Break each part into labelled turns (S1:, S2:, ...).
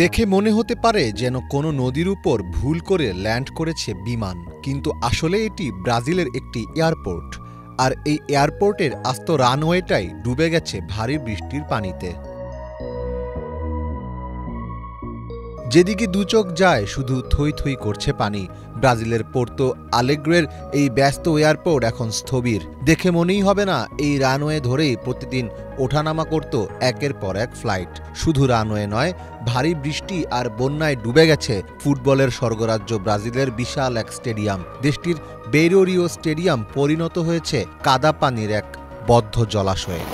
S1: দেখে মনে হতে পারে যেন কোনো নদীর উপর ভুল করে ল্যান্ড করেছে বিমান, কিন্তু আসলে এটি ব্রাজিলের একটি এয়ারপোর্ট। আর এই এয়ারপোর্টের আস্ত রানওয়েটাই ডুবে গেছে ভারী বৃষ্টির পানিতে। যেদিকে দুচোখ যায় শুধু থই থই করছে পানি। ব্রাজিলের পোর্তো আলেগ্রের এই ব্যস্ত এয়ারপোর্ট এখন স্থবির। দেখে মনেই হবে না এই রানওয়ে ধরেই প্রতিদিন ওঠানামা করত একের পর এক ফ্লাইট। শুধু রানওয়ে নয়, ভারী বৃষ্টি আর বন্যায় ডুবে গেছে ফুটবলের স্বর্গরাজ্য ব্রাজিলের বিশাল এক স্টেডিয়াম। দেশটির বেইরো রিও স্টেডিয়াম পরিণত হয়েছে কাদা পানির এক বদ্ধ জলাশয়ে।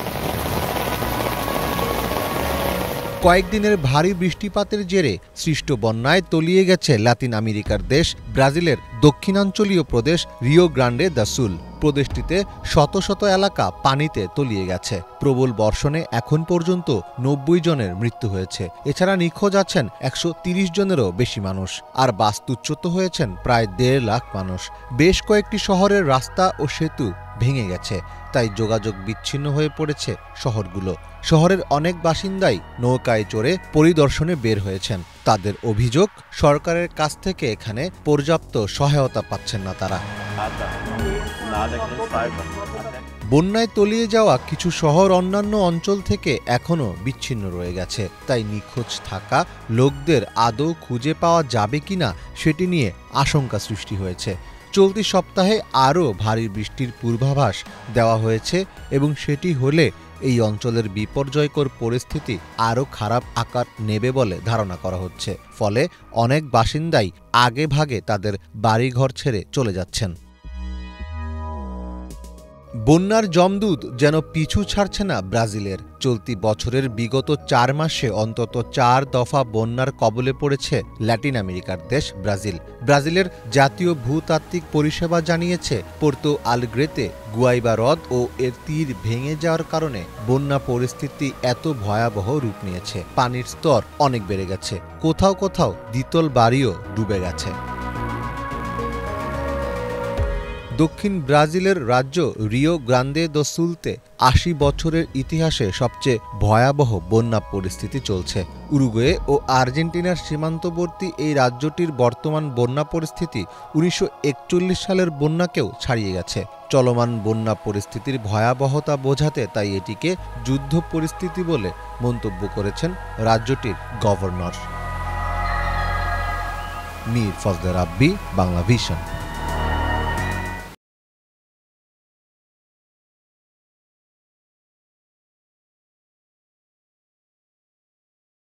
S1: কয়েকদিনের ভারী বৃষ্টিপাতের জেরে সৃষ্ট বন্যায় তলিয়ে গেছে লাতিন আমেরিকার দেশ ব্রাজিলের দক্ষিণাঞ্চলীয় প্রদেশ রিও গ্রান্ডে দা সুল। প্রদেশটিতে শত শত এলাকা পানিতে তলিয়ে গেছে। প্রবল বর্ষণে এখন পর্যন্ত ৯০ জনের মৃত্যু হয়েছে। এছাড়া নিখোঁজ আছেন ১৩০ জনেরও বেশি মানুষ, আর বাস্তুচ্যুত হয়েছেন প্রায় ১.৫ লাখ মানুষ। বেশ কয়েকটি শহরের রাস্তা ও সেতু ভেঙে গেছে, তাই যোগাযোগ বিচ্ছিন্ন হয়ে পড়েছে শহরগুলো। শহরের অনেক বাসিন্দাই নৌকায় চড়ে পরিদর্শনে বের হয়েছেন। তাদের অভিযোগ, সরকারের কাছ থেকে এখানে পর্যাপ্ত সহায়তা পাচ্ছেন না তারা। বন্যায় তলিয়ে যাওয়া কিছু শহর অন্যান্য অঞ্চল থেকে এখনও বিচ্ছিন্ন রয়ে গেছে, তাই নিখোঁজ থাকা লোকদের আদৌ খুঁজে পাওয়া যাবে কিনা সেটি নিয়ে আশঙ্কা সৃষ্টি হয়েছে। চলতি সপ্তাহে আরও ভারী বৃষ্টির পূর্বাভাস দেওয়া হয়েছে এবং সেটি হলে এই অঞ্চলের বিপর্যয়কর পরিস্থিতি আরও খারাপ আকার নেবে বলে ধারণা করা হচ্ছে। ফলে অনেক বাসিন্দাই আগে ভাগে তাদের বাড়িঘর ছেড়ে চলে যাচ্ছেন। বন্যার জমদূত যেন পিছু ছাড়ছে না ব্রাজিলের। চলতি বছরের বিগত ৪ মাসে অন্তত ৪ দফা বন্যার কবলে পড়েছে ল্যাটিন আমেরিকার দেশ ব্রাজিল। ব্রাজিলের জাতীয় ভূতাত্ত্বিক পরিষেবা জানিয়েছে, পোর্তো আলেগ্রেতে গুয়াইবা হ্রদ ও এর তীর ভেঙে যাওয়ার কারণে বন্যা পরিস্থিতি এত ভয়াবহ রূপ নিয়েছে। পানির স্তর অনেক বেড়ে গেছে, কোথাও কোথাও দ্বিতল বাড়িও ডুবে গেছে। দক্ষিণ ব্রাজিলের রাজ্য রিও গ্রান্দে দো সুলতে ৮০ বছরের ইতিহাসে সবচেয়ে ভয়াবহ বন্যা পরিস্থিতি চলছে। উরুগুয়ে ও আর্জেন্টিনার সীমান্তবর্তী এই রাজ্যটির বর্তমান বন্যা পরিস্থিতি ১৯৪১ সালের বন্যাকেও ছাড়িয়ে গেছে। চলমান বন্যা পরিস্থিতির ভয়াবহতা বোঝাতে তাই এটিকে যুদ্ধ পরিস্থিতি বলে মন্তব্য করেছেন রাজ্যটির গভর্নর। মীর ফজলে রাব্বি, বাংলা ভিশন।